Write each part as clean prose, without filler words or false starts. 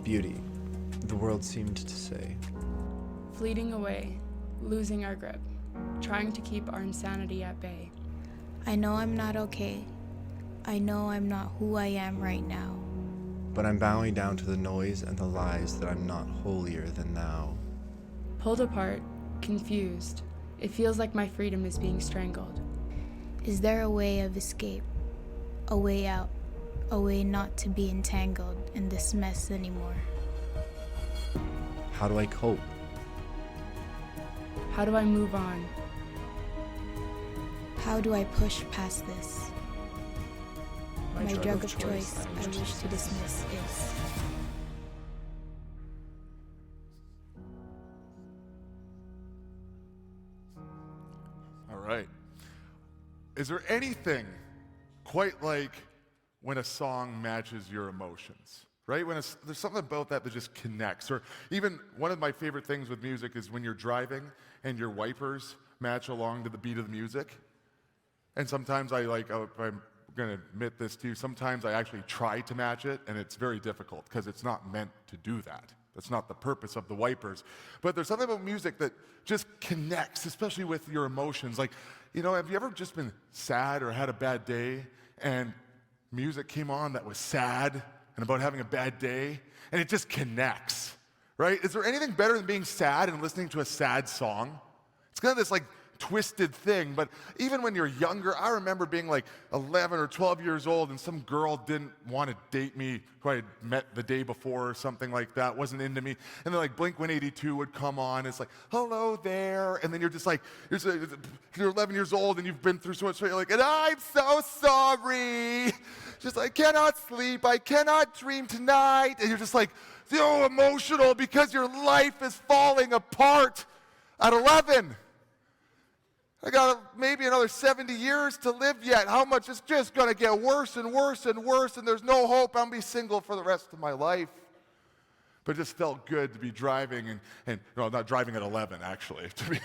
Beauty, the world seemed to say. Fleeting away, losing our grip, trying to keep our insanity at bay. I know I'm not okay. I know I'm not who I am right now. But I'm bowing down to the noise and the lies that I'm not holier than thou. Pulled apart, confused, it feels like my freedom is being strangled. Is there a way of escape? A way out? A way not to be entangled in this mess anymore? How do I cope? How do I move on? How do I push past this? My drug of choice I wish to dismiss is... All right. Is there anything quite like when a song matches your emotions, right? There's something about that that just connects. Or even one of my favorite things with music is when you're driving and your wipers match along to the beat of the music. And sometimes I'm going to admit this to you, sometimes I actually try to match it, and it's very difficult because it's not meant to do that. That's not the purpose of the wipers. But there's something about music that just connects, especially with your emotions. Like, have you ever just been sad or had a bad day, and music came on that was sad and about having a bad day, and it just connects, right? Is there anything better than being sad and listening to a sad song? It's kind of this twisted thing, but even when you're younger, I remember being 11 or 12 years old, and some girl didn't want to date me who I had met the day before or something like that, wasn't into me, and then Blink-182 would come on, it's hello there, and then you're just you're 11 years old, and you've been through so much, so you're and I'm so sorry, just I cannot sleep, I cannot dream tonight, and you're just so emotional because your life is falling apart at 11. I got maybe another 70 years to live yet. How much? It's just going to get worse and worse and worse, and there's no hope. I'm going to be single for the rest of my life. But it just felt good to be driving, not driving at 11, actually. To be a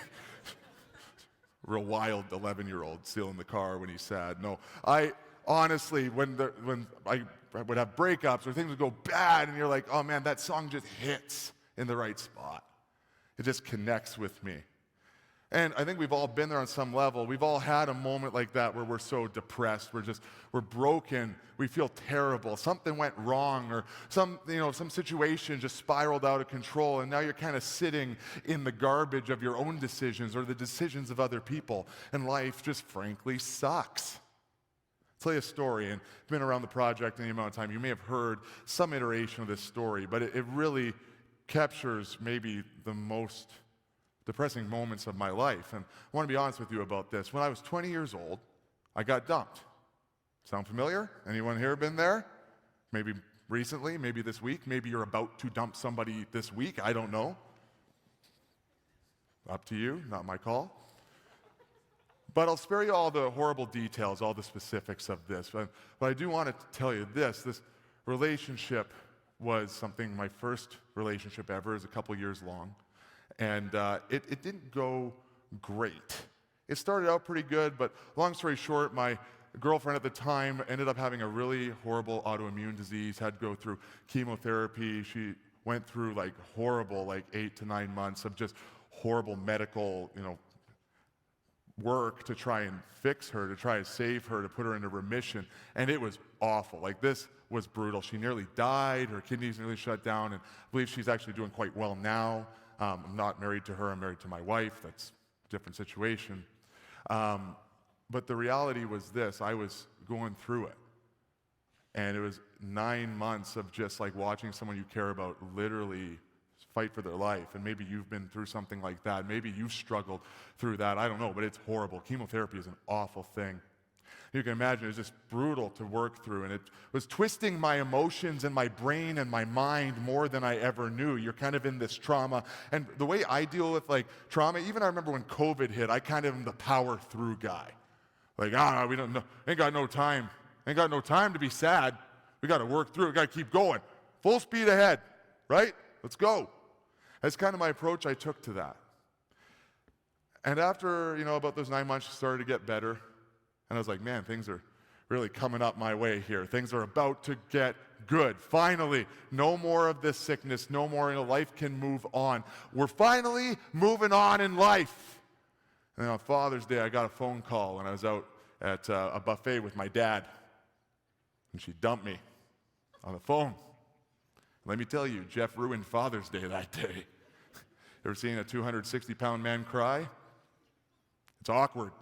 real wild 11-year-old stealing the car when he's sad. No, I honestly, when I would have breakups or things would go bad, and you're oh man, that song just hits in the right spot. It just connects with me. And I think we've all been there on some level. We've all had a moment like that where we're so depressed, we're broken, we feel terrible, something went wrong, or some situation just spiraled out of control, and now you're kind of sitting in the garbage of your own decisions or the decisions of other people, and life just frankly sucks. I'll tell you a story, and I've been around the project any amount of time. You may have heard some iteration of this story, but it really captures maybe the most depressing moments of my life. And I want to be honest with you about this. When I was 20 years old, I got dumped. Sound familiar? Anyone here been there? Maybe recently, maybe this week, maybe you're about to dump somebody this week, I don't know. Up to you, not my call. But I'll spare you all the horrible details, all the specifics of this. But I do want to tell you this relationship was something, my first relationship ever, is a couple years long. And it didn't go great. It started out pretty good, but long story short, my girlfriend at the time ended up having a really horrible autoimmune disease, had to go through chemotherapy. She went through horrible 8 to 9 months of just horrible medical, work to try and fix her, to try to save her, to put her into remission. And it was awful. This was brutal. She nearly died. Her kidneys nearly shut down, and I believe she's actually doing quite well now. I'm not married to her, I'm married to my wife. That's a different situation. But the reality was this, I was going through it. And it was 9 months of just watching someone you care about literally fight for their life. And maybe you've been through something like that. Maybe you've struggled through that. I don't know, but it's horrible. Chemotherapy is an awful thing. You can imagine it was just brutal to work through, and it was twisting my emotions and my brain and my mind more than I ever knew. You're kind of in this trauma, and the way I deal with trauma, even I remember when COVID hit, I kind of am the power through guy. We don't know, ain't got no time to be sad. We got to work through it, got to keep going. Full speed ahead, right? Let's go. That's kind of my approach I took to that. And after, about those 9 months, it started to get better. And I was man, things are really coming up my way here. Things are about to get good, finally, no more of this sickness, no more, life can move on. We're finally moving on in life. And then on Father's Day, I got a phone call when I was out at a buffet with my dad. And she dumped me on the phone. Let me tell you, Jeff ruined Father's Day that day. Ever seen a 260-pound man cry? It's awkward.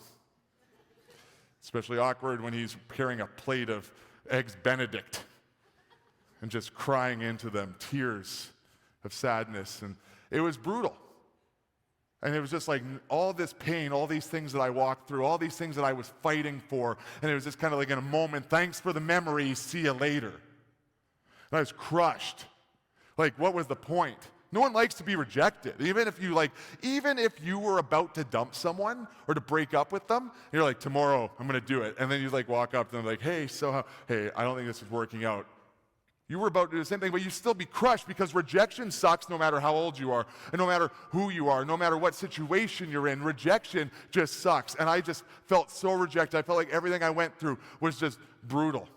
Especially awkward when he's carrying a plate of Eggs Benedict and just crying into them, tears of sadness. And it was brutal. And it was just like all this pain, all these things that I walked through, all these things that I was fighting for. And it was just kind of like in a moment, thanks for the memories, see you later. And I was crushed. Like, what was the point? No one likes to be rejected. Even if you were about to dump someone or to break up with them, you're like, tomorrow I'm going to do it. And then you walk up to them like, hey, I don't think this is working out. You were about to do the same thing, but you still be crushed because rejection sucks no matter how old you are, and no matter who you are, no matter what situation you're in. Rejection just sucks. And I just felt so rejected. I felt like everything I went through was just brutal.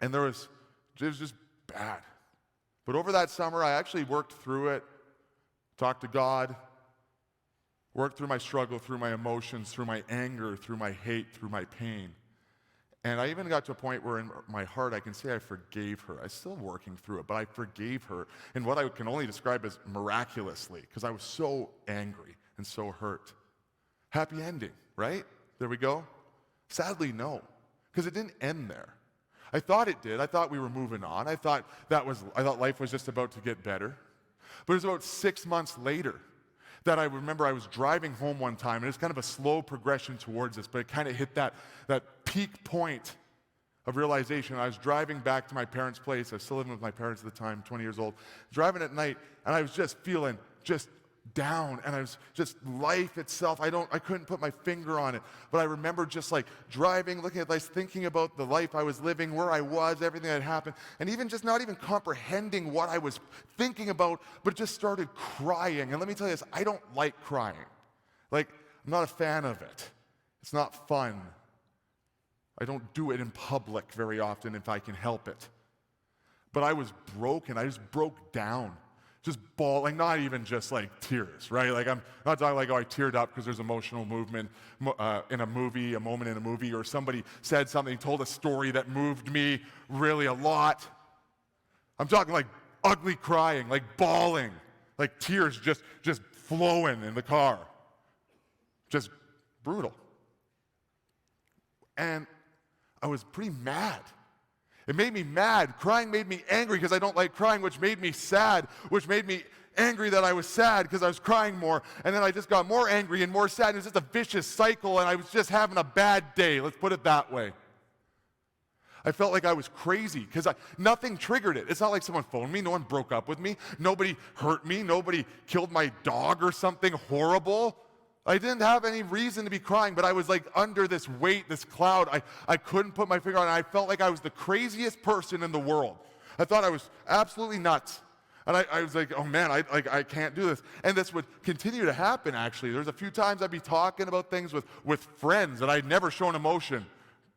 And it was just bad. But over that summer, I actually worked through it, talked to God, worked through my struggle, through my emotions, through my anger, through my hate, through my pain. And I even got to a point where in my heart I can say I forgave her. I'm still working through it, but I forgave her in what I can only describe as miraculously, because I was so angry and so hurt. Happy ending, right? There we go. Sadly, no, because it didn't end there. I thought it did. I thought we were moving on. I thought life was just about to get better. But it was about 6 months later that I remember I was driving home one time, and it was kind of a slow progression towards this, but it kind of hit that peak point of realization. I was driving back to my parents' place. I was still living with my parents at the time, 20 years old. Driving at night, and I was just feeling just down, and I was just life itself. I couldn't put my finger on it, but I remember just like driving, looking at life, thinking about the life I was living, where I was, everything that had happened, and even just not even comprehending what I was thinking about, but just started crying. And let me tell you this, I don't like crying. Like, I'm not a fan of it. It's not fun. I don't do it in public very often if I can help it. But I was broken. I just broke down. Just bawling, not even just like tears, right? Like, I'm not talking like, oh, I teared up because there's emotional movement in a movie, a moment in a movie, or somebody said something, told a story that moved me really a lot. I'm talking like ugly crying, like bawling, like tears just flowing in the car. Just brutal. And I was pretty mad. It made me mad. Crying made me angry because I don't like crying, which made me sad, which made me angry that I was sad because I was crying more. And then I just got more angry and more sad. It was just a vicious cycle, and I was just having a bad day. Let's put it that way. I felt like I was crazy because nothing triggered it. It's not like someone phoned me. No one broke up with me. Nobody hurt me. Nobody killed my dog or something horrible. I didn't have any reason to be crying, but I was like under this weight, this cloud. I couldn't put my finger on it. I felt like I was the craziest person in the world. I thought I was absolutely nuts. And I was like, oh man, I can't do this. And this would continue to happen, actually. There's a few times I'd be talking about things with friends that I'd never shown emotion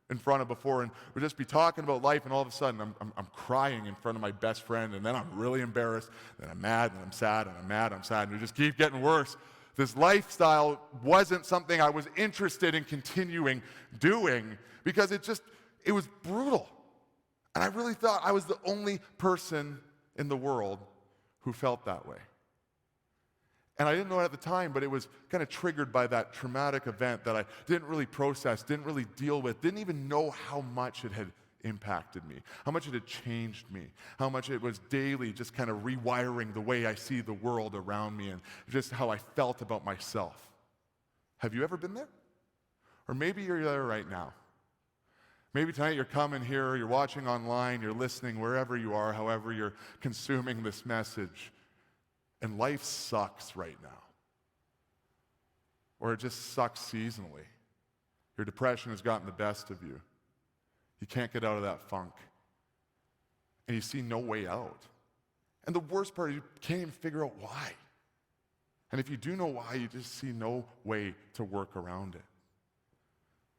in front of before, and we'd just be talking about life, and all of a sudden I'm crying in front of my best friend, and then I'm really embarrassed, then I'm mad, and I'm sad, and I'm mad, I'm sad, and it just keeps getting worse. This lifestyle wasn't something I was interested in continuing doing because it was brutal. And I really thought I was the only person in the world who felt that way. And I didn't know it at the time, but it was kind of triggered by that traumatic event that I didn't really process, didn't really deal with, didn't even know how much it had impacted me, how much it had changed me, how much it was daily just kind of rewiring the way I see the world around me and just how I felt about myself. Have you ever been there? Or maybe you're there right now. Maybe tonight you're coming here, you're watching online, you're listening wherever you are, however you're consuming this message, and life sucks right now. Or it just sucks seasonally. Your depression has gotten the best of you. You can't get out of that funk. And you see no way out. And the worst part is you can't even figure out why. And if you do know why, you just see no way to work around it.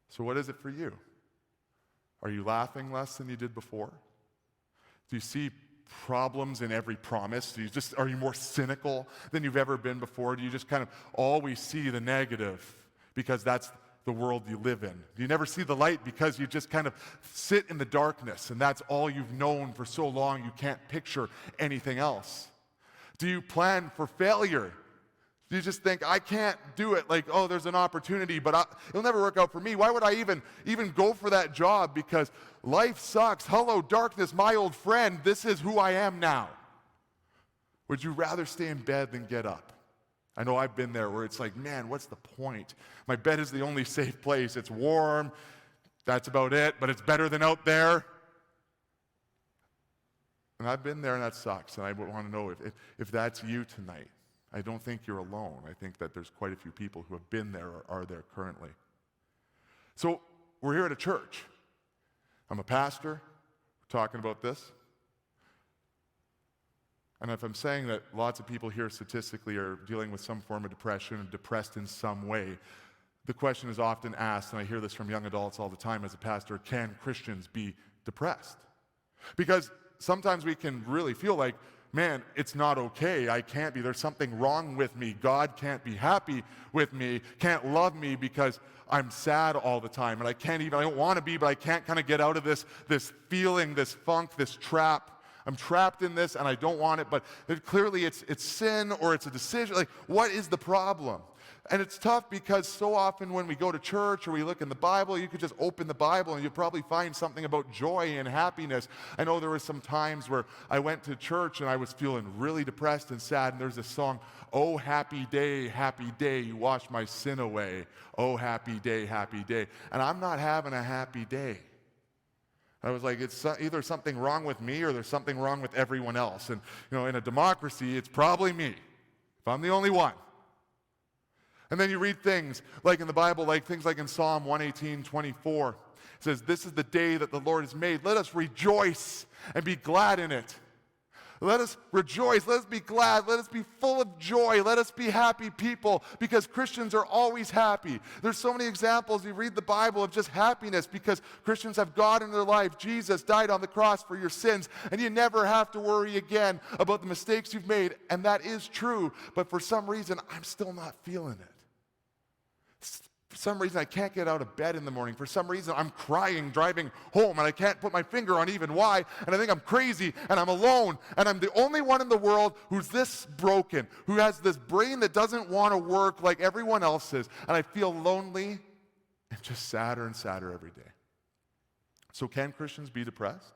So what is it for you? Are you laughing less than you did before? Do you see problems in every promise? Are you more cynical than you've ever been before? Do you just kind of always see the negative because that's the world you live in? Do you never see the light because you just kind of sit in the darkness and that's all you've known for so long you can't picture anything else? Do you plan for failure? Do you just think, I can't do it? Like, oh, there's an opportunity, but it'll never work out for me. Why would I even go for that job? Because life sucks. Hello, darkness, my old friend. This is who I am now. Would you rather stay in bed than get up? I know I've been there where it's like, man, what's the point? My bed is the only safe place. It's warm. That's about it, but it's better than out there. And I've been there, and that sucks. And I want to know if that's you tonight. I don't think you're alone. I think that there's quite a few people who have been there or are there currently. So we're here at a church. I'm a pastor. We're talking about this. And if I'm saying that lots of people here statistically are dealing with some form of depression or depressed in some way, the question is often asked, and I hear this from young adults all the time as a pastor, can Christians be depressed? Because sometimes we can really feel like, man, it's not okay. I can't be. There's something wrong with me. God can't be happy with me, can't love me because I'm sad all the time. And I don't want to be, but I can't kind of get out of this feeling, this funk, this trap. I'm trapped in this and I don't want it, but clearly it's sin or it's a decision. Like, what is the problem? And it's tough because so often when we go to church or we look in the Bible, you could just open the Bible and you'll probably find something about joy and happiness. I know there were some times where I went to church and I was feeling really depressed and sad, and there's this song, "Oh, happy day, you wash my sin away. Oh, happy day, happy day." And I'm not having a happy day. I was like, it's either something wrong with me or there's something wrong with everyone else. And, in a democracy, it's probably me, if I'm the only one. And then you read things like in the Bible, like things like in Psalm 118:24. It says, "This is the day that the Lord has made. Let us rejoice and be glad in it." Let us rejoice. Let us be glad. Let us be full of joy. Let us be happy people, because Christians are always happy. There's so many examples. You read the Bible of just happiness because Christians have God in their life. Jesus died on the cross for your sins, and you never have to worry again about the mistakes you've made. And that is true, but for some reason, I'm still not feeling it. For some reason, I can't get out of bed in the morning. For some reason, I'm crying driving home, and I can't put my finger on even why, and I think I'm crazy, and I'm alone, and I'm the only one in the world who's this broken, who has this brain that doesn't want to work like everyone else's, and I feel lonely and just sadder and sadder every day. So can Christians be depressed?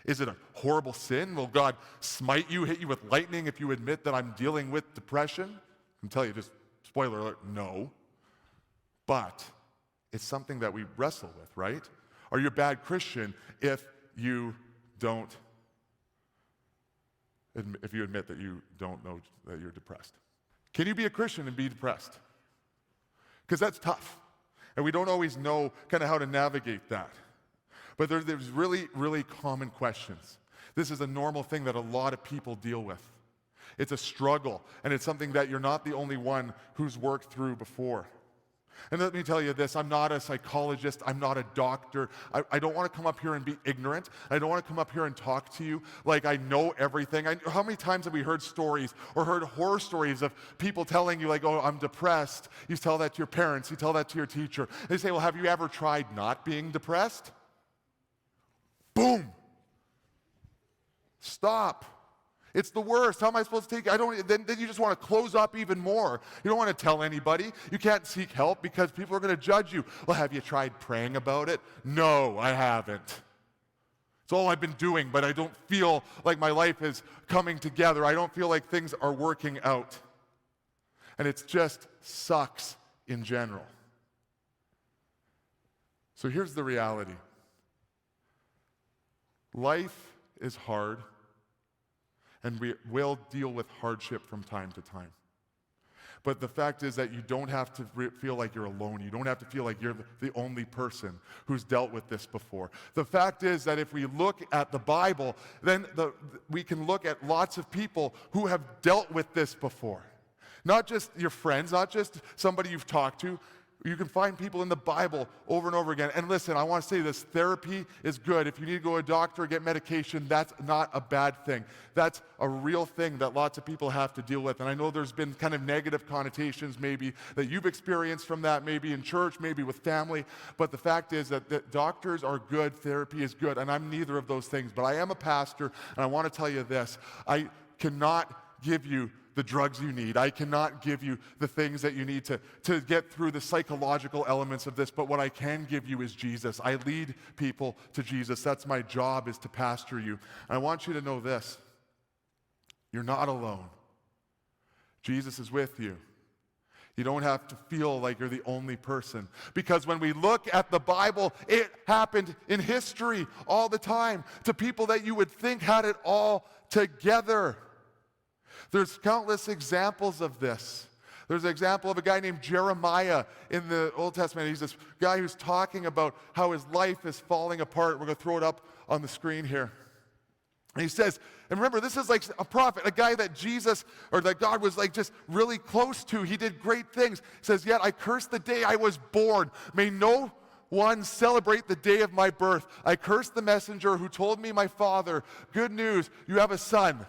Is it a horrible sin? Will God smite you, hit you with lightning if you admit that I'm dealing with depression? I can tell you, just spoiler alert, no. But it's something that we wrestle with, right? Are you a bad Christian if you admit that you don't know that you're depressed? Can you be a Christian and be depressed? Because that's tough. And we don't always know kind of how to navigate that. But there's really, really common questions. This is a normal thing that a lot of people deal with. It's a struggle, and it's something that you're not the only one who's worked through before. And let me tell you this, I'm not a psychologist, I'm not a doctor. I don't want to come up here and be ignorant. I don't want to come up here and talk to you like I know everything. How many times have we heard stories or heard horror stories of people telling you like, oh, I'm depressed. You tell that to your parents, you tell that to your teacher. They say, well, have you ever tried not being depressed? Boom. Stop. It's the worst. How am I supposed to take it? Then you just want to close up even more. You don't want to tell anybody. You can't seek help because people are going to judge you. Well, have you tried praying about it? No, I haven't. It's all I've been doing, but I don't feel like my life is coming together. I don't feel like things are working out. And it just sucks in general. So here's the reality. Life is hard. And we will deal with hardship from time to time. But the fact is that you don't have to feel like you're alone. You don't have to feel like you're the only person who's dealt with this before. The fact is that if we look at the Bible, then we can look at lots of people who have dealt with this before. Not just your friends, not just somebody you've talked to. You can find people in the Bible over and over again. And listen, I want to say this, therapy is good. If you need to go to a doctor or get medication, that's not a bad thing. That's a real thing that lots of people have to deal with. And I know there's been kind of negative connotations maybe that you've experienced from that, maybe in church, maybe with family. But the fact is that doctors are good, therapy is good. And I'm neither of those things. But I am a pastor, and I want to tell you this. I cannot give you the drugs you need. I cannot give you the things that you need to get through the psychological elements of this, but what I can give you is Jesus. I lead people to Jesus. That's my job, is to pastor you. And I want you to know this. You're not alone. Jesus is with you. You don't have to feel like you're the only person. Because when we look at the Bible, it happened in history all the time to people that you would think had it all together. There's countless examples of this. There's an example of a guy named Jeremiah in the Old Testament. He's this guy who's talking about how his life is falling apart. We're going to throw it up on the screen here. And he says, and remember, this is like a prophet, a guy that Jesus, or that God was like just really close to. He did great things. He says, yet I curse the day I was born. May no one celebrate the day of my birth. I curse the messenger who told me, my father, good news, you have a son.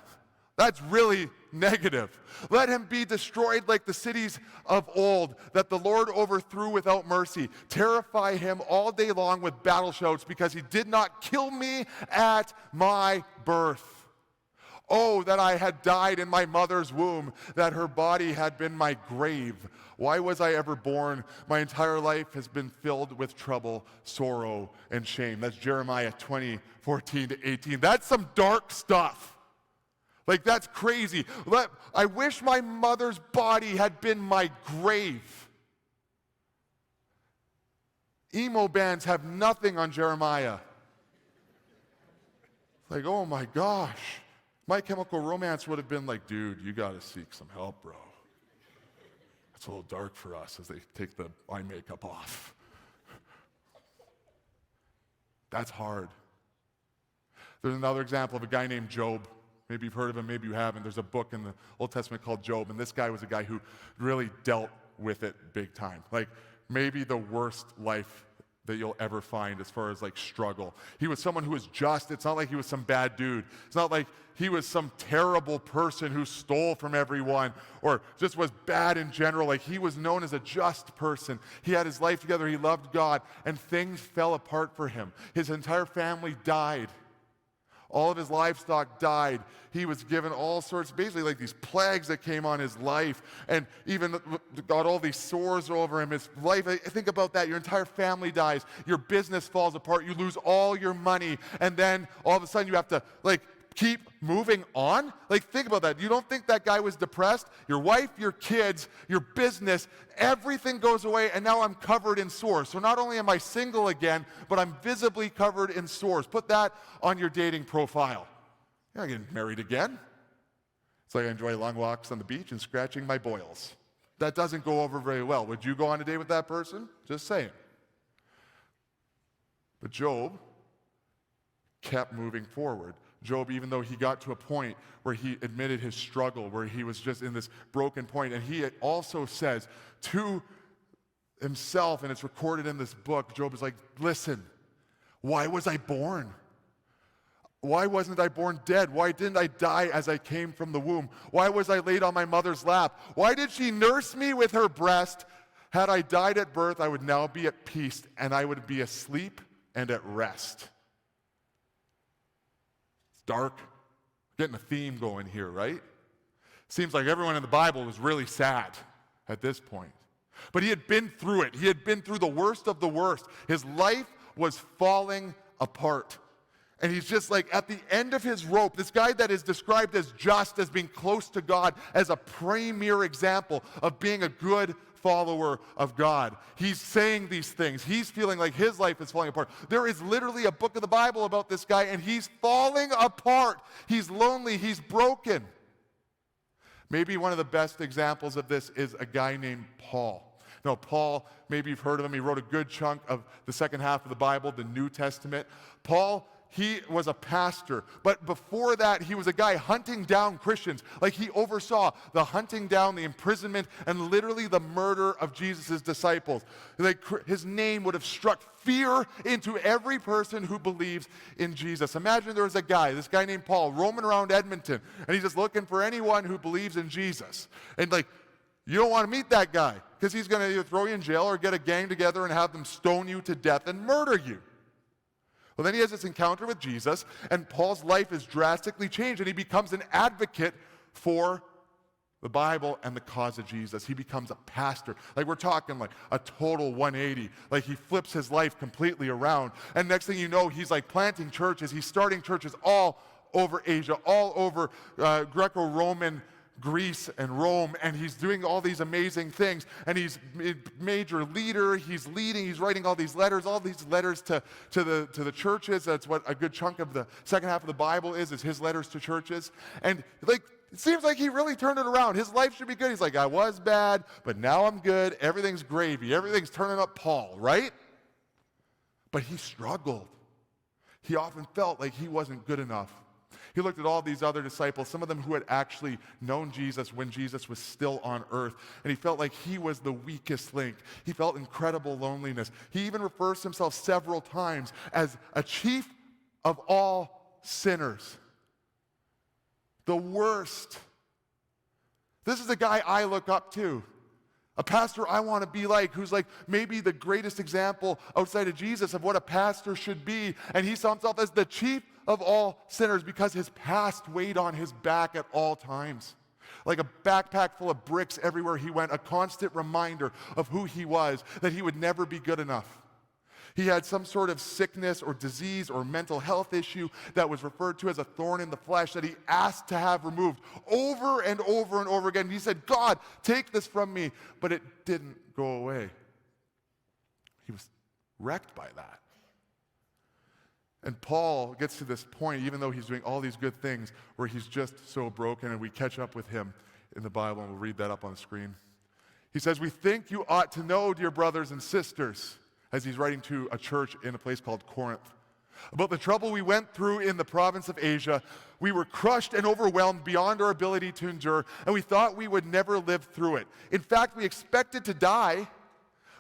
That's really negative. Let him be destroyed like the cities of old that the Lord overthrew without mercy. Terrify him all day long with battle shouts because he did not kill me at my birth. Oh, that I had died in my mother's womb, that her body had been my grave. Why was I ever born? My entire life has been filled with trouble, sorrow, and shame. That's Jeremiah 20:14-18. That's some dark stuff. Like, that's crazy. I wish my mother's body had been my grave. Emo bands have nothing on Jeremiah. Like, oh my gosh. My Chemical Romance would have been like, dude, you got to seek some help, bro. That's a little dark for us as they take the eye makeup off. That's hard. There's another example of a guy named Job. Maybe you've heard of him, maybe you haven't. There's a book in the Old Testament called Job, and this guy was a guy who really dealt with it big time. Like, maybe the worst life that you'll ever find as far as like struggle. He was someone who was just. It's not like he was some bad dude. It's not like he was some terrible person who stole from everyone or just was bad in general. Like, he was known as a just person. He had his life together. He loved God, and things fell apart for him. His entire family died. All of his livestock died. He was given all sorts, basically like these plagues that came on his life, and even got all these sores over him. His life, think about that. Your entire family dies. Your business falls apart. You lose all your money, and then all of a sudden you have to keep moving on? Like, think about that. You don't think that guy was depressed? Your wife, your kids, your business, everything goes away, and now I'm covered in sores. So not only am I single again, but I'm visibly covered in sores. Put that on your dating profile. You're not getting married again. It's like I enjoy long walks on the beach and scratching my boils. That doesn't go over very well. Would you go on a date with that person? Just saying. But Job kept moving forward. Job, even though he got to a point where he admitted his struggle, where he was just in this broken point, and he also says to himself, and it's recorded in this book, Job is like, listen, why was I born? Why wasn't I born dead? Why didn't I die as I came from the womb? Why was I laid on my mother's lap? Why did she nurse me with her breast? Had I died at birth, I would now be at peace, and I would be asleep and at rest. Dark, getting a theme going here, right? Seems like everyone in the Bible was really sad at this point. But he had been through it. He had been through the worst of the worst. His life was falling apart. And he's just like at the end of his rope, this guy that is described as just, as being close to God, as a premier example of being a good follower of God. He's saying these things. He's feeling like his life is falling apart. There is literally a book of the Bible about this guy, and he's falling apart. He's lonely. He's broken. Maybe one of the best examples of this is a guy named Paul. Now, Paul, maybe you've heard of him. He wrote a good chunk of the second half of the Bible, the New Testament. Paul he was a pastor, but before that, he was a guy hunting down Christians. Like, he oversaw the hunting down, the imprisonment, and literally the murder of Jesus' disciples. Like, his name would have struck fear into every person who believes in Jesus. Imagine there was this guy named Paul, roaming around Edmonton, and he's just looking for anyone who believes in Jesus. And like, you don't want to meet that guy, because he's going to either throw you in jail or get a gang together and have them stone you to death and murder you. Well, then he has this encounter with Jesus, and Paul's life is drastically changed, and he becomes an advocate for the Bible and the cause of Jesus. He becomes a pastor. Like, we're talking like a total 180. Like, he flips his life completely around. And next thing you know, he's like planting churches. He's starting churches all over Asia, all over Greco-Roman Greece and Rome, and he's doing all these amazing things, and he's a major leader. He's leading, he's writing all these letters to the churches. That's what a good chunk of the second half of the Bible is his letters to churches. And like, it seems like he really turned it around. His life should be good. He's like, I was bad, but now I'm good. Everything's gravy. Everything's turning up Paul, right? But he struggled. He often felt like he wasn't good enough. He looked at all these other disciples, some of them who had actually known Jesus when Jesus was still on earth, and he felt like he was the weakest link. He felt incredible loneliness. He even refers to himself several times as a chief of all sinners. The worst. This is the guy I look up to. A pastor I want to be like, who's like maybe the greatest example outside of Jesus of what a pastor should be. And he saw himself as the chief of all sinners because his past weighed on his back at all times. Like a backpack full of bricks everywhere he went, a constant reminder of who he was, that he would never be good enough. He had some sort of sickness or disease or mental health issue that was referred to as a thorn in the flesh that he asked to have removed over and over and over again. He said, God, take this from me. But it didn't go away. He was wrecked by that. And Paul gets to this point, even though he's doing all these good things, where he's just so broken, and we catch up with him in the Bible, and we'll read that up on the screen. He says, we think you ought to know, dear brothers and sisters, as he's writing to a church in a place called Corinth, about the trouble we went through in the province of Asia. We were crushed and overwhelmed beyond our ability to endure, and we thought we would never live through it. In fact, we expected to die,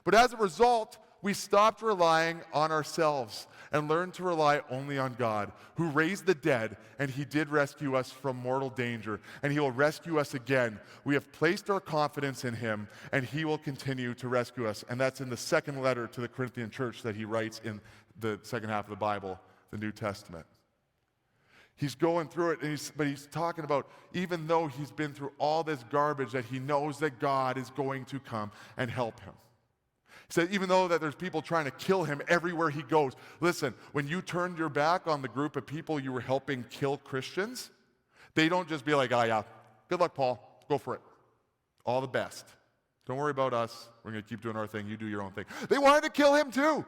but as a result, we stopped relying on ourselves and learned to rely only on God, who raised the dead, and he did rescue us from mortal danger, and he will rescue us again. We have placed our confidence in him, and he will continue to rescue us. And that's in the second letter to the Corinthian church that he writes in the second half of the Bible, the New Testament. He's going through it, but he's talking about, even though he's been through all this garbage, that he knows that God is going to come and help him. He said, even though that there's people trying to kill him everywhere he goes, listen, when you turned your back on the group of people you were helping kill Christians, they don't just be like, oh yeah, good luck, Paul, go for it. All the best. Don't worry about us. We're going to keep doing our thing. You do your own thing. They wanted to kill him too.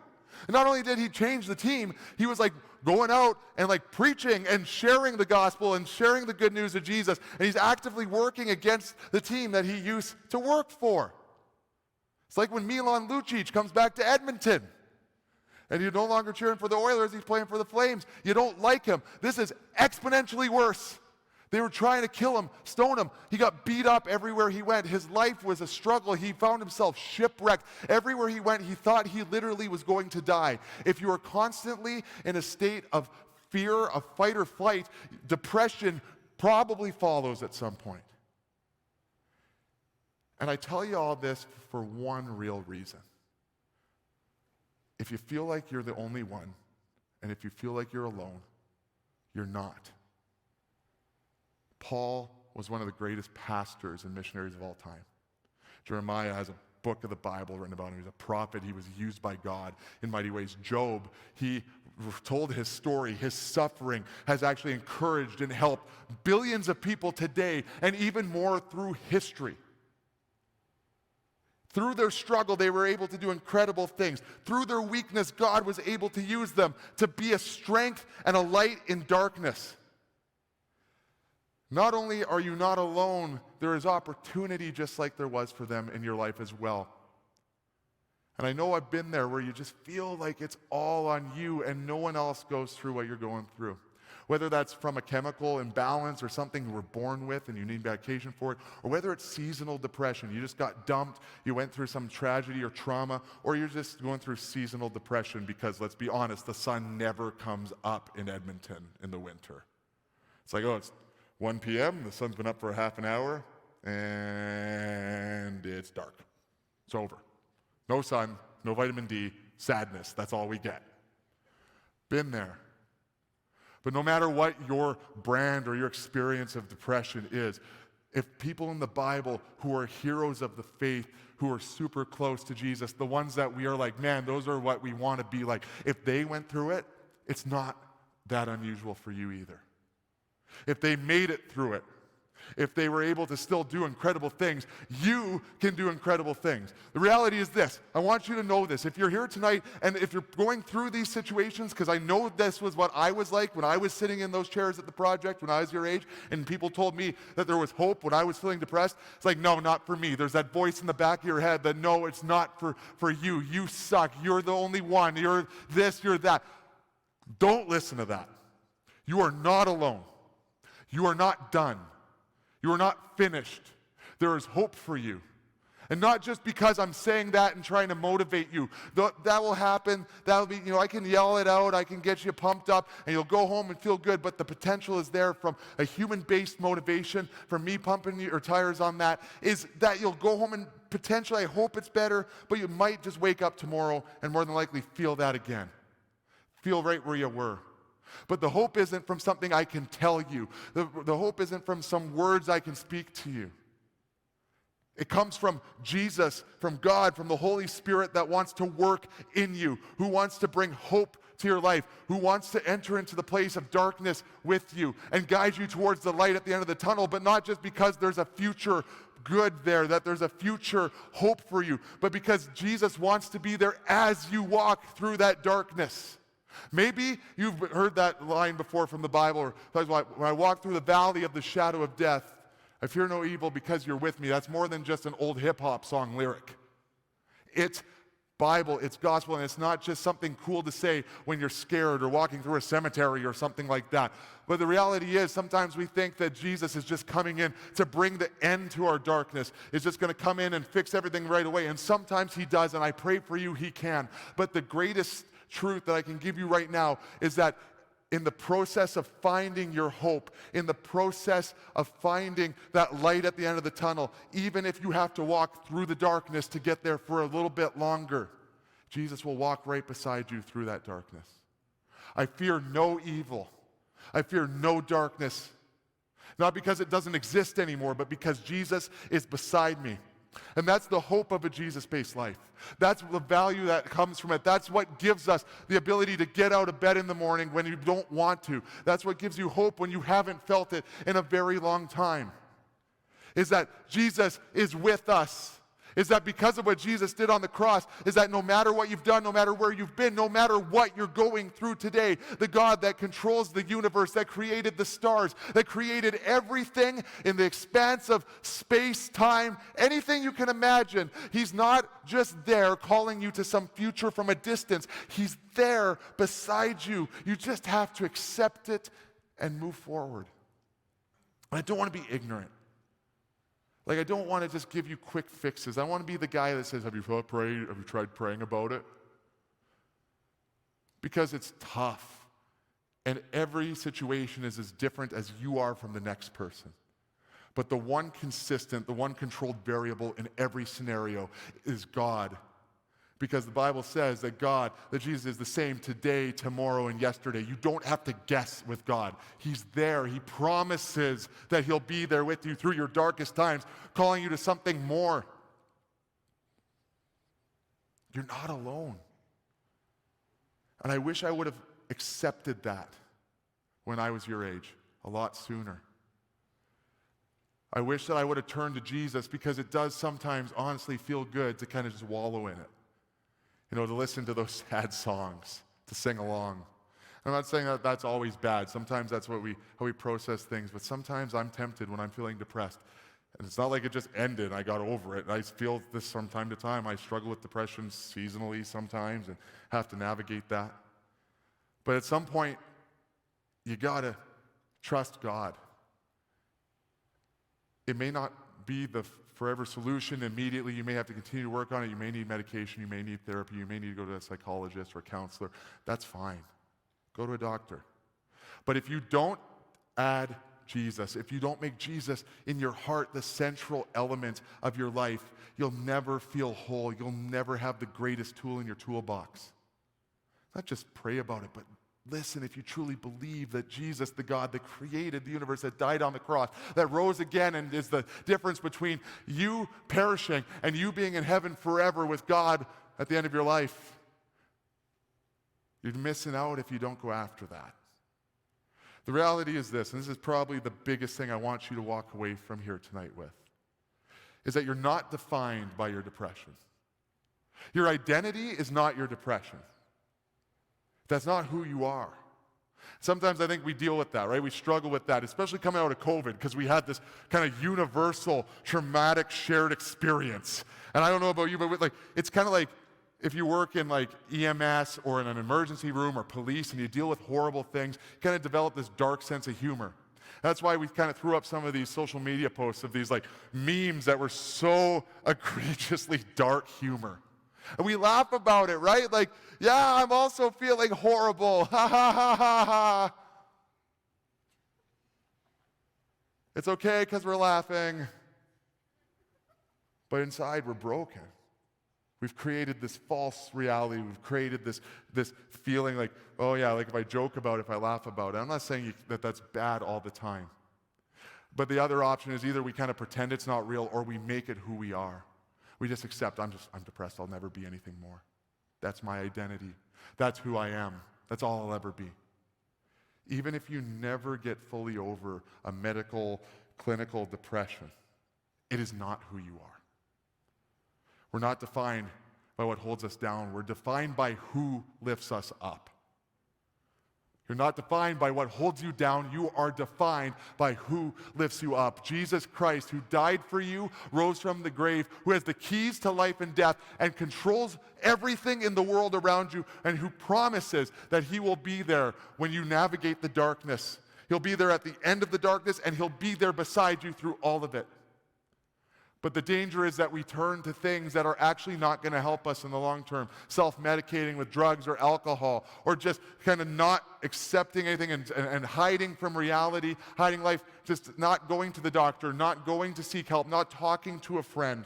And not only did he change the team, he was like going out and like preaching and sharing the gospel and sharing the good news of Jesus. And he's actively working against the team that he used to work for. It's like when Milan Lucic comes back to Edmonton and you're no longer cheering for the Oilers, he's playing for the Flames. You don't like him. This is exponentially worse. They were trying to kill him, stone him. He got beat up everywhere he went. His life was a struggle. He found himself shipwrecked. Everywhere he went, he thought he literally was going to die. If you are constantly in a state of fear, of fight or flight, depression probably follows at some point. And I tell you all this for one real reason. If you feel like you're the only one, and if you feel like you're alone, you're not. Paul was one of the greatest pastors and missionaries of all time. Jeremiah has a book of the Bible written about him. He's a prophet. He was used by God in mighty ways. Job, he told his story. His suffering has actually encouraged and helped billions of people today, and even more through history. Through their struggle, they were able to do incredible things. Through their weakness, God was able to use them to be a strength and a light in darkness. Not only are you not alone, there is opportunity just like there was for them in your life as well. And I know I've been there where you just feel like it's all on you and no one else goes through what you're going through. Whether that's from a chemical imbalance or something you were born with and you need medication for it, or whether it's seasonal depression, you just got dumped, you went through some tragedy or trauma, or you're just going through seasonal depression because, let's be honest, the sun never comes up in Edmonton in the winter. It's like, oh, it's 1 p.m., the sun's been up for a half an hour, and it's dark. It's over. No sun, no vitamin D, sadness, that's all we get. Been there. But no matter what your brand or your experience of depression is, if people in the Bible who are heroes of the faith, who are super close to Jesus, the ones that we are like, man, those are what we want to be like, if they went through it, it's not that unusual for you either. If they made it through it, if they were able to still do incredible things, you can do incredible things. The reality is this. I want you to know this. If you're here tonight and if you're going through these situations, because I know this was what I was like when I was sitting in those chairs at the project when I was your age, and people told me that there was hope when I was feeling depressed. It's like, no, not for me. There's that voice in the back of your head that, no, it's not for you. You suck. You're the only one. You're this, you're that. Don't listen to that. You are not alone. You are not done. You are not finished. There is hope for you. And not just because I'm saying that and trying to motivate you. That will happen. That'll be, I can yell it out. I can get you pumped up and you'll go home and feel good. But the potential is there from a human-based motivation, from me pumping your tires on that, is that you'll go home and potentially, I hope it's better, but you might just wake up tomorrow and more than likely feel that again. Feel right where you were. But the hope isn't from something I can tell you. The hope isn't from some words I can speak to you. It comes from Jesus, from God, from the Holy Spirit that wants to work in you, who wants to bring hope to your life, who wants to enter into the place of darkness with you and guide you towards the light at the end of the tunnel, but not just because there's a future good there, that there's a future hope for you, but because Jesus wants to be there as you walk through that darkness. Maybe you've heard that line before from the Bible, or when I walk through the valley of the shadow of death, I fear no evil because you're with me. That's more than just an old hip-hop song lyric. It's Bible, it's gospel, and it's not just something cool to say when you're scared or walking through a cemetery or something like that. But the reality is, sometimes we think that Jesus is just coming in to bring the end to our darkness. Is just going to come in and fix everything right away. And sometimes he does, and I pray for you, he can. But the greatest truth that I can give you right now is that in the process of finding your hope, in the process of finding that light at the end of the tunnel, even if you have to walk through the darkness to get there for a little bit longer, Jesus will walk right beside you through that darkness. I fear no evil. I fear no darkness. Not because it doesn't exist anymore, but because Jesus is beside me. And that's the hope of a Jesus-based life. That's the value that comes from it. That's what gives us the ability to get out of bed in the morning when you don't want to. That's what gives you hope when you haven't felt it in a very long time. Is that Jesus is with us. Is that because of what Jesus did on the cross, is that no matter what you've done, no matter where you've been, no matter what you're going through today, the God that controls the universe, that created the stars, that created everything in the expanse of space, time, anything you can imagine, he's not just there calling you to some future from a distance. He's there beside you. You just have to accept it and move forward. I don't want to be ignorant. Like, I don't want to just give you quick fixes. I want to be the guy that says, have you tried praying about it? Because it's tough. And every situation is as different as you are from the next person. But the one consistent, the one controlled variable in every scenario is God. Because the Bible says that Jesus is the same today, tomorrow, and yesterday. You don't have to guess with God. He's there. He promises that he'll be there with you through your darkest times, calling you to something more. You're not alone. And I wish I would have accepted that when I was your age a lot sooner. I wish that I would have turned to Jesus, because it does sometimes honestly feel good to kind of just wallow in it. To listen to those sad songs, to sing along. I'm not saying that that's always bad. Sometimes that's how we process things. But sometimes I'm tempted when I'm feeling depressed And it's not like it just ended and I got over it. And I feel this from time to time. I struggle with depression seasonally sometimes and have to navigate that. But at some point, you gotta trust God. It may not be the forever solution immediately. You may have to continue to work on it. You may need medication. You may need therapy. You may need to go to a psychologist or a counselor. That's fine. Go to a doctor. But if you don't add Jesus, if you don't make Jesus in your heart the central element of your life, you'll never feel whole. You'll never have the greatest tool in your toolbox. Not just pray about it, but listen, if you truly believe that Jesus, the God that created the universe, that died on the cross, that rose again and is the difference between you perishing and you being in heaven forever with God at the end of your life, you're missing out if you don't go after that. The reality is this, and this is probably the biggest thing I want you to walk away from here tonight with, is that you're not defined by your depression. Your identity is not your depression. That's not who you are. Sometimes I think we deal with that, right? We struggle with that, especially coming out of COVID, because we had this kind of universal, traumatic, shared experience. And I don't know about you, but it's kind of like if you work in like EMS or in an emergency room or police and you deal with horrible things, you kind of develop this dark sense of humor. That's why we kind of threw up some of these social media posts of these like memes that were so egregiously dark humor. And we laugh about it, right? Like, yeah, I'm also feeling horrible. Ha ha ha ha ha. It's okay because we're laughing. But inside we're broken. We've created this false reality. We've created this feeling like, oh yeah, like if I joke about it, if I laugh about it. I'm not saying that that's bad all the time. But the other option is either we kind of pretend it's not real or we make it who we are. We just accept, I'm depressed, I'll never be anything more. That's my identity. That's who I am. That's all I'll ever be. Even if you never get fully over a medical, clinical depression, it is not who you are. We're not defined by what holds us down. We're defined by who lifts us up. You're not defined by what holds you down. You are defined by who lifts you up. Jesus Christ, who died for you, rose from the grave, who has the keys to life and death and controls everything in the world around you, and who promises that he will be there when you navigate the darkness. He'll be there at the end of the darkness, and he'll be there beside you through all of it. But the danger is that we turn to things that are actually not going to help us in the long term. Self-medicating with drugs or alcohol, or just kind of not accepting anything and hiding from reality, hiding life, just not going to the doctor, not going to seek help, not talking to a friend,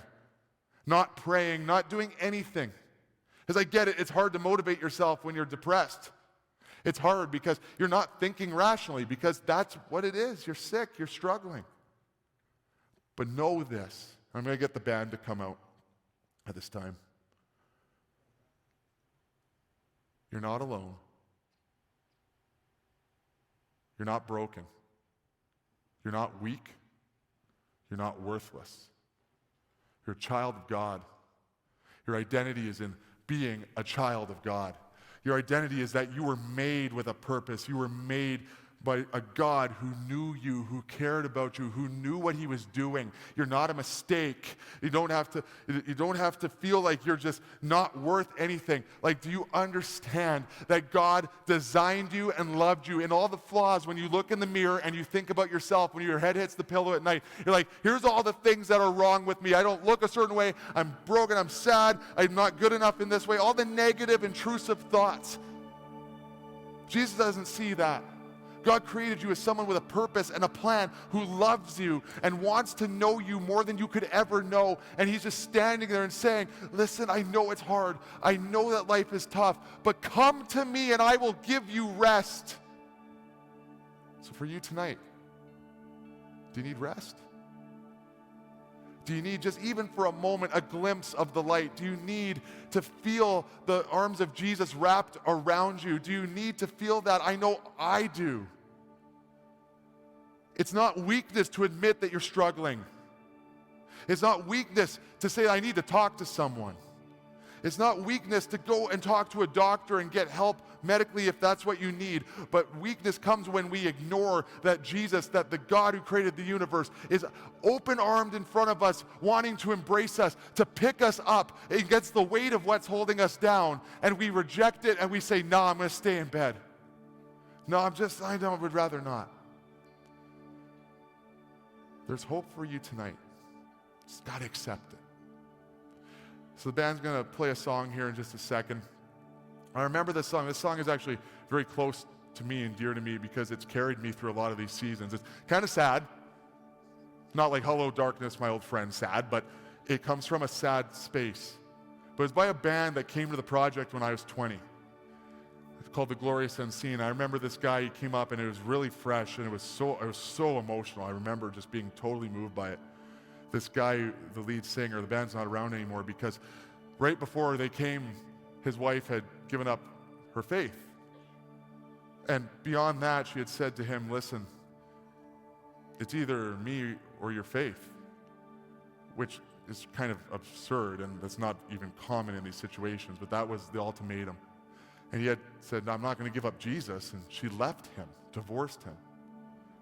not praying, not doing anything. Because I get it, it's hard to motivate yourself when you're depressed. It's hard because you're not thinking rationally, because that's what it is. You're sick, you're struggling. But know this. I'm going to get the band to come out at this time. You're not alone. You're not broken. You're not weak. You're not worthless. You're a child of God. Your identity is in being a child of God. Your identity is that you were made with a purpose. You were made by a God who knew you, who cared about you, who knew what he was doing. You're not a mistake. You don't have to feel like you're just not worth anything. Like, do you understand that God designed you and loved you in all the flaws? When you look in the mirror and you think about yourself, when your head hits the pillow at night, you're like, here's all the things that are wrong with me. I don't look a certain way. I'm broken. I'm sad. I'm not good enough in this way. All the negative, intrusive thoughts. Jesus doesn't see that. God created you as someone with a purpose and a plan, who loves you and wants to know you more than you could ever know. And he's just standing there and saying, listen, I know it's hard. I know that life is tough, but come to me and I will give you rest. So for you tonight, do you need rest? Do you need, just even for a moment, a glimpse of the light? Do you need to feel the arms of Jesus wrapped around you? Do you need to feel that? I know I do. It's not weakness to admit that you're struggling. It's not weakness to say, I need to talk to someone. It's not weakness to go and talk to a doctor and get help medically if that's what you need. But weakness comes when we ignore that Jesus, that the God who created the universe, is open-armed in front of us, wanting to embrace us, to pick us up against the weight of what's holding us down. And we reject it and we say, no, I'm going to stay in bed. No, I would rather not. There's hope for you tonight. Just got to accept it. So the band's going to play a song here in just a second. I remember this song. This song is actually very close to me and dear to me because it's carried me through a lot of these seasons. It's kind of sad. Not like Hello Darkness, my old friend, sad, but it comes from a sad space. But it's by a band that came to the project when I was 20. It's called The Glorious Unseen. I remember this guy, he came up and it was really fresh and it was so emotional. I remember just being totally moved by it. This guy, the lead singer, the band's not around anymore because right before they came, his wife had given up her faith. And beyond that, she had said to him, listen, it's either me or your faith, which is kind of absurd and that's not even common in these situations, but that was the ultimatum. And he had said, no, I'm not going to give up Jesus, and she left him, divorced him.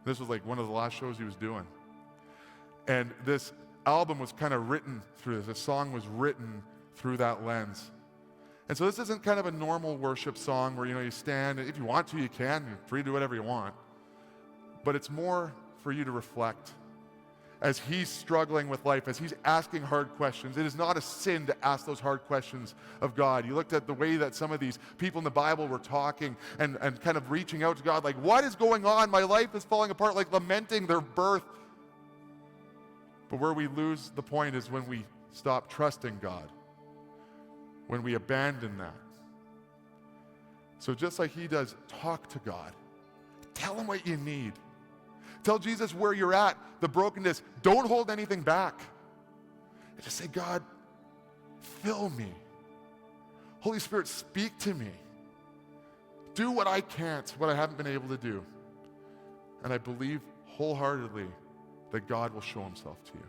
This was like one of the last shows he was doing. And this album was kind of written through this. The song was written through that lens. And so this isn't kind of a normal worship song where, you stand. If you want to, you can. You're free to do whatever you want. But it's more for you to reflect. As he's struggling with life, as he's asking hard questions, it is not a sin to ask those hard questions of God. You looked at the way that some of these people in the Bible were talking and kind of reaching out to God, like, what is going on? My life is falling apart, like lamenting their birth. But where we lose the point is when we stop trusting God, when we abandon that. So just like he does, talk to God. Tell him what you need. Tell Jesus where you're at, the brokenness. Don't hold anything back. And just say, God, fill me. Holy Spirit, speak to me. Do what I can't, what I haven't been able to do. And I believe wholeheartedly that God will show himself to you.